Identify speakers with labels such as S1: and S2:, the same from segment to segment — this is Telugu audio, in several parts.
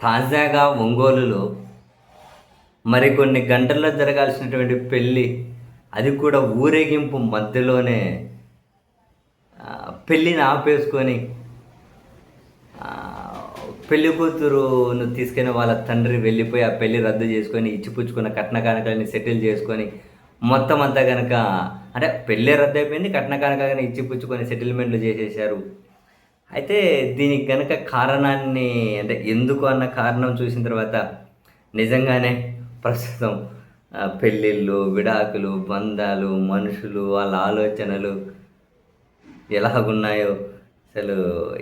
S1: తాజాగా ఒంగోలులో మరికొన్ని గంటల్లో జరగాల్సినటువంటి పెళ్ళి, అది కూడా ఊరేగింపు మధ్యలోనే పెళ్ళిని ఆపేసుకొని పెళ్లి కూతురును తీసుకుని వాళ్ళ తండ్రి వెళ్ళిపోయి ఆ పెళ్లి రద్దు చేసుకొని, ఇచ్చిపుచ్చుకున్న కట్న కానుకలని సెటిల్ చేసుకొని, మొత్తం అంతా గనక అంటే పెళ్ళే రద్దయిపోయింది. కట్న కానుకలని ఇచ్చిపుచ్చుకొని సెటిల్మెంట్లు చేసేశారు. అయితే దీనికి గనక కారణాన్ని అంటే ఎందుకు అన్న కారణం చూసిన తర్వాత నిజంగానే ప్రస్తుతం పెళ్ళిళ్ళు, విడాకులు, బంధాలు, మనుషులు, వాళ్ళ ఆలోచనలు ఎలాగున్నాయో అసలు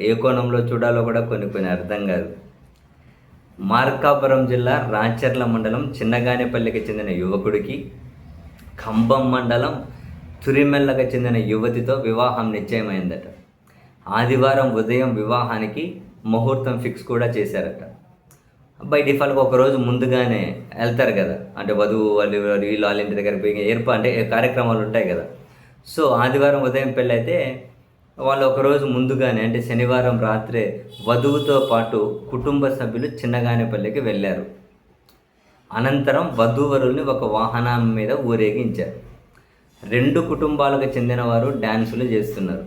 S1: ఏ కోణంలో చూడాలో కూడా కొన్ని కొన్ని అర్థం కాదు. మార్కాపురం జిల్లా రాచర్ల మండలం చిన్నగానేపల్లికి చెందిన యువకుడికి, ఖమ్మం మండలం తురిమెల్లకి చెందిన యువతితో వివాహం నిశ్చయమైందట. ఆదివారం ఉదయం వివాహానికి ముహూర్తం ఫిక్స్ కూడా చేశారట. బై డిఫాల్ట్‌గా ఒకరోజు ముందుగానే వెళ్తారు కదా! అంటే వధువు వాళ్ళు వీళ్ళు వాళ్ళ ఇంటి దగ్గర పోయి అంటే కార్యక్రమాలు ఉంటాయి కదా! సో, ఆదివారం ఉదయం పెళ్ళైతే వాళ్ళు ఒకరోజు ముందుగానే అంటే శనివారం రాత్రే వధువుతో పాటు కుటుంబ సభ్యులు చిన్నగానేపల్లికి వెళ్ళారు. అనంతరం వధూవరుల్ని ఒక వాహనం మీద ఊరేగించారు. 2 కుటుంబాలకు చెందిన వారు డ్యాన్సులు చేస్తున్నారు.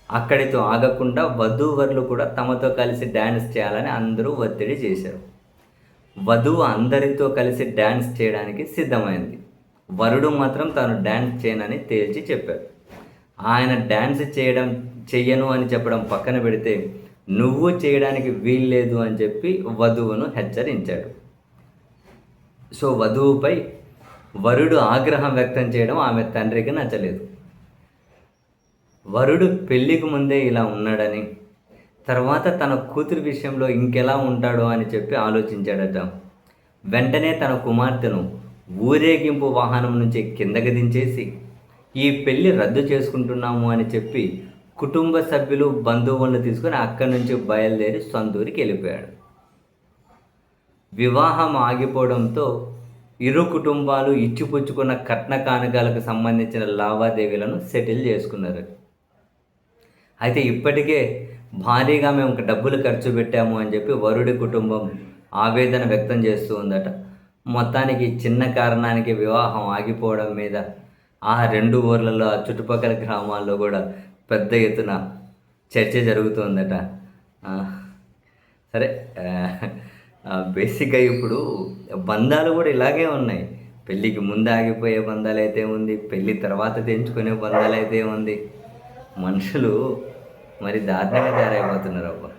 S1: అక్కడితో ఆగకుండా వధూవరులు కూడా తమతో కలిసి డ్యాన్స్ చేయాలని అందరూ ఒత్తిడి చేశారు. వధువు అందరితో కలిసి డ్యాన్స్ చేయడానికి సిద్ధమైంది. వరుడు మాత్రం తాను డ్యాన్స్ చేయనని తేల్చి చెప్పాడు. ఆయన డ్యాన్స్ చెయ్యను అని చెప్పడం పక్కన పెడితే, నువ్వు చేయడానికి వీల్లేదు అని చెప్పి వధువును హెచ్చరించాడు. సో, వధువుపై వరుడు ఆగ్రహం వ్యక్తం చేయడం ఆమె తండ్రికి నచ్చలేదు. వరుడు పెళ్ళికి ముందే ఇలా ఉన్నాడని, తర్వాత తన కూతురి విషయంలో ఇంకెలా ఉంటాడో అని చెప్పి ఆలోచించాడట. వెంటనే తన కుమార్తెను ఊరేగింపు వాహనం నుంచి కిందకి దించేసి, ఈ పెళ్ళి రద్దు చేసుకుంటున్నాము అని చెప్పి కుటుంబ సభ్యులు, బంధువులను తీసుకొని అక్కడి నుంచి బయలుదేరి సొంతూరికి వెళ్ళిపోయాడు. వివాహం ఆగిపోవడంతో ఇరు కుటుంబాలు ఇచ్చిపుచ్చుకున్న కట్న కానుకలకు సంబంధించిన లావాదేవీలను సెటిల్ చేసుకున్నారు. అయితే ఇప్పటికే భారీగా మేము డబ్బులు ఖర్చు పెట్టాము అని చెప్పి వరుడి కుటుంబం ఆవేదన వ్యక్తం చేస్తూ ఉందట. మొత్తానికి చిన్న కారణానికి వివాహం ఆగిపోవడం మీద ఆ 2 ఊర్లలో, ఆ చుట్టుపక్కల గ్రామాల్లో కూడా పెద్ద ఎత్తున చర్చ జరుగుతుందట. సరే, బేసిక్గా ఇప్పుడు బంధాలు కూడా ఇలాగే ఉన్నాయి. పెళ్ళికి ముందు ఆగిపోయే బంధాలు అయితే ఉంది, పెళ్ళి తర్వాత తెంచుకునే బంధాలు అయితే ఉంది. మనుషులు మరి దారుణంగా తయారైపోతున్నారు అబ్బా.